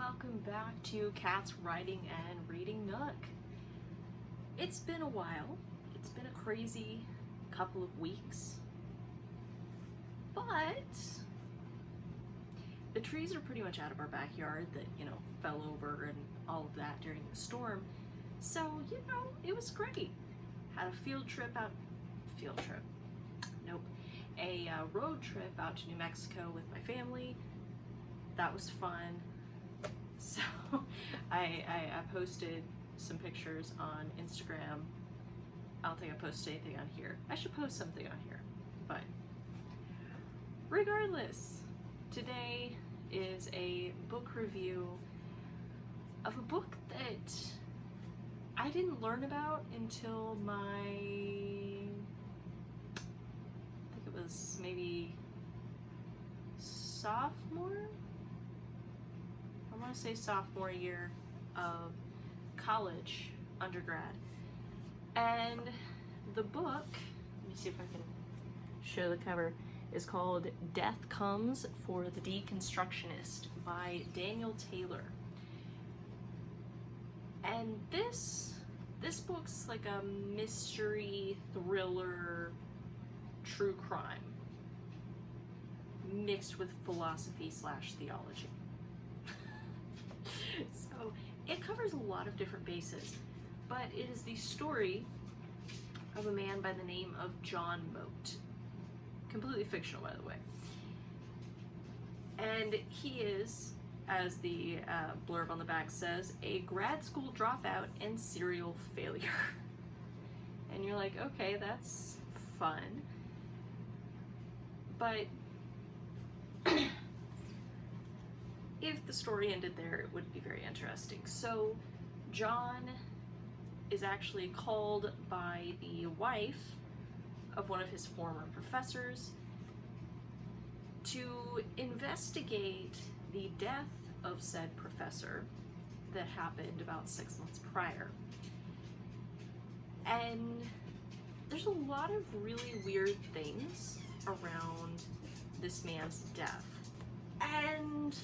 welcome back to Cat's Writing and Reading Nook. It's been a while. It's been a crazy couple of weeks. But the trees are pretty much out of our backyard that, fell over and all of that during the storm. So, it was great. Had a road trip out to New Mexico with my family. That was fun. So I posted some pictures on Instagram. I don't think I posted anything on here. I should post something on here. But regardless, today is a book review of a book that I didn't learn about until I think it was maybe sophomore year of college, undergrad. And the book, let me see if I can show the cover, is called Death Comes for the Deconstructionist by Daniel Taylor. And this book's like a mystery thriller true crime mixed with philosophy/theology. So it covers a lot of different bases, but it is the story of a man by the name of John Mote. Completely fictional, by the way. And he is, as the blurb on the back says, a grad school dropout and serial failure. And you're like, okay, that's fun. But if the story ended there, it would be very interesting. So John is actually called by the wife of one of his former professors to investigate the death of said professor that happened about 6 months prior. And there's a lot of really weird things around this man's death. And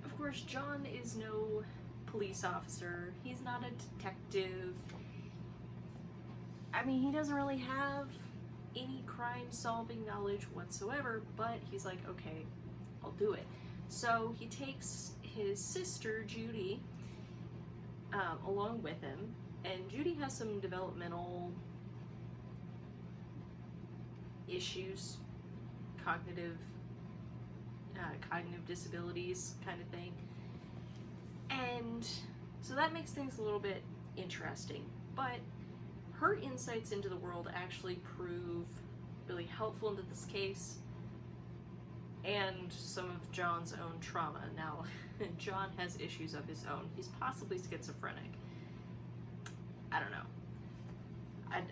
of course, John is no police officer. He's not a detective. I mean, he doesn't really have any crime-solving knowledge whatsoever, but he's like, okay, I'll do it. So he takes his sister, Judy, along with him, and Judy has some developmental issues, cognitive disabilities kind of thing. And so that makes things a little bit interesting, but her insights into the world actually prove really helpful into this case and some of John's own trauma. Now, John has issues of his own. He's possibly schizophrenic. I don't know.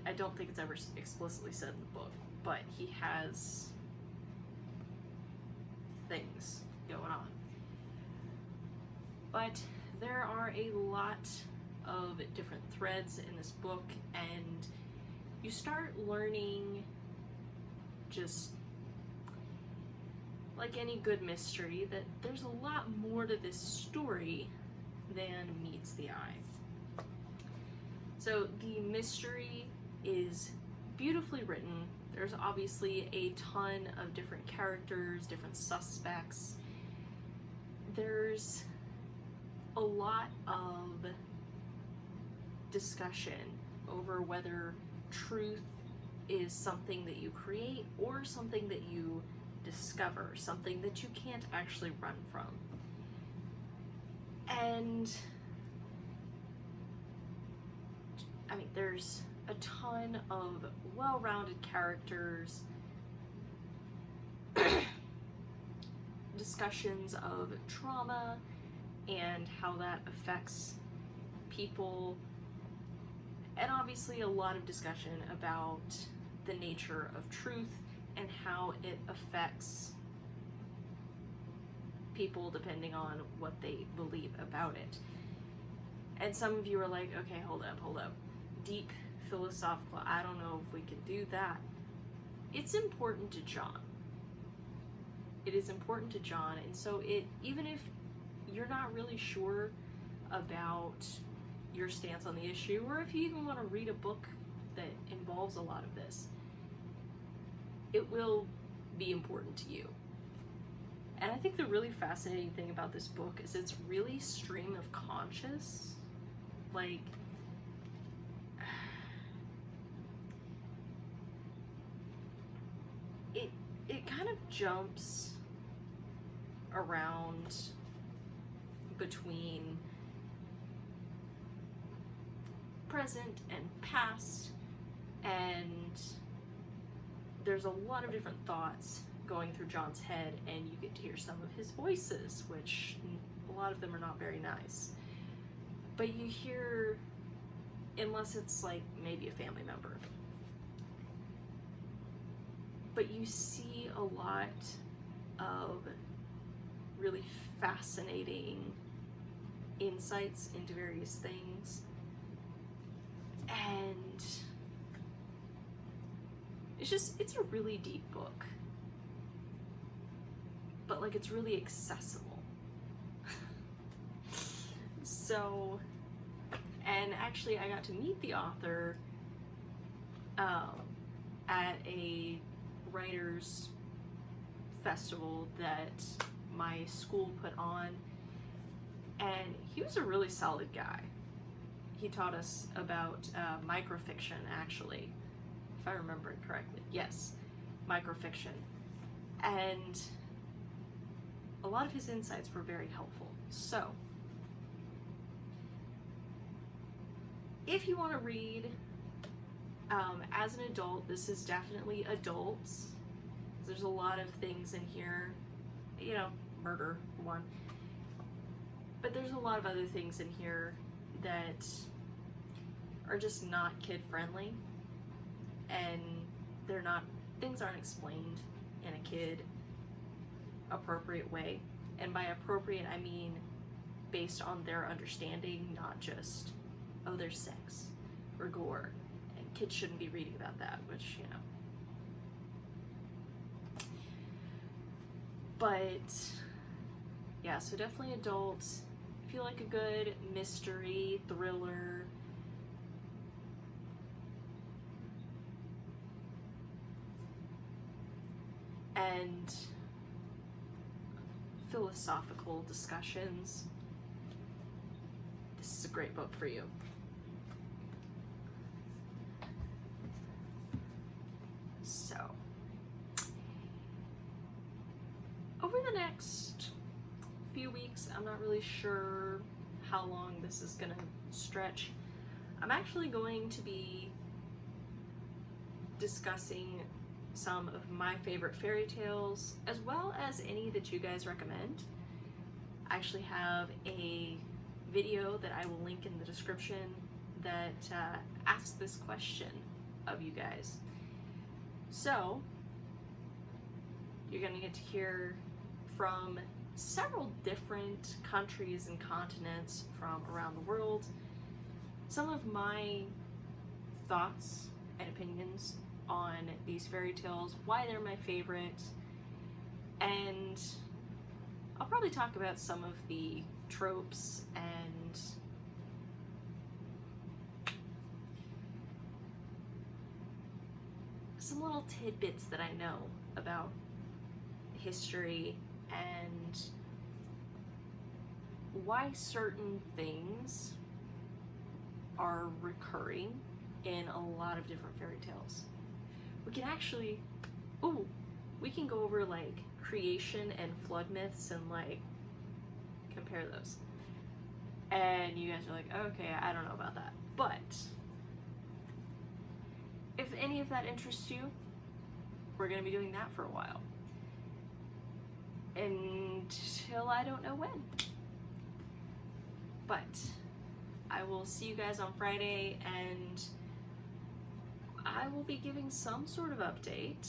I don't think it's ever explicitly said in the book, but he has things going on. But there are a lot of different threads in this book, and you start learning, just like any good mystery, that there's a lot more to this story than meets the eye. So the mystery is beautifully written. There's obviously a ton of different characters, different suspects. There's a lot of discussion over whether truth is something that you create or something that you discover, something that you can't actually run from. And I mean, there's a ton of well-rounded characters, discussions of trauma and how that affects people, and obviously a lot of discussion about the nature of truth and how it affects people depending on what they believe about it. And some of you are like, okay, hold up. Deep philosophical, I don't know if we can do that. It's important to John. It is important to John, and so even if you're not really sure about your stance on the issue, or if you even want to read a book that involves a lot of this, it will be important to you. And I think the really fascinating thing about this book is it's really stream of conscious. Like, it kind of jumps around between present and past, and there's a lot of different thoughts going through John's head, and you get to hear some of his voices, which a lot of them are not very nice. But you hear, unless it's like maybe a family member, but you see a lot of really fascinating insights into various things. And it's a really deep book. But like, it's really accessible. So, and actually I got to meet the author at a writers festival that my school put on, and he was a really solid guy. He taught us about microfiction, actually, if I remember it correctly. Yes, microfiction. And a lot of his insights were very helpful. So, if you want to read as an adult, this is definitely adults. There's a lot of things in here, you know, murder, one. But there's a lot of other things in here that are just not kid friendly, and things aren't explained in a kid appropriate way. And by appropriate, I mean based on their understanding, not just, oh, there's sex or gore, and kids shouldn't be reading about that, which, you know. But yeah, so definitely adults. If you like a good mystery, thriller, and philosophical discussions, this is a great book for you. So, over the next few weeks, I'm not really sure how long this is gonna stretch. I'm actually going to be discussing some of my favorite fairy tales, as well as any that you guys recommend. I actually have a video that I will link in the description that asks this question of you guys. So, you're gonna get to hear from several different countries and continents from around the world some of my thoughts and opinions on these fairy tales, why they're my favorite, and I'll probably talk about some of the tropes and some little tidbits that I know about history and why certain things are recurring in a lot of different fairy tales. We can actually, we can go over like creation and flood myths and like compare those. And you guys are like, okay, I don't know about that. But if any of that interests you, we're gonna be doing that for a while. Until I don't know when. But I will see you guys on Friday, and I will be giving some sort of update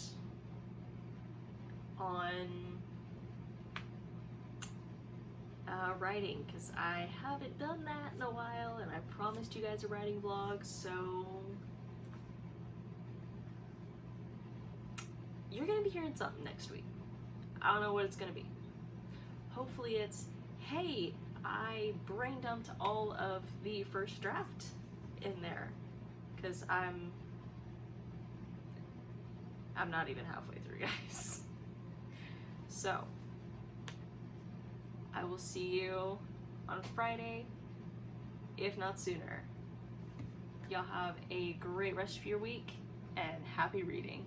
on writing, because I haven't done that in a while, and I promised you guys a writing vlog, so you're gonna be hearing something next week. I don't know what it's gonna be. Hopefully it's, hey, I brain dumped all of the first draft in there because I'm not even halfway through, guys. So I will see you on Friday, if not sooner. Y'all have a great rest of your week and happy reading.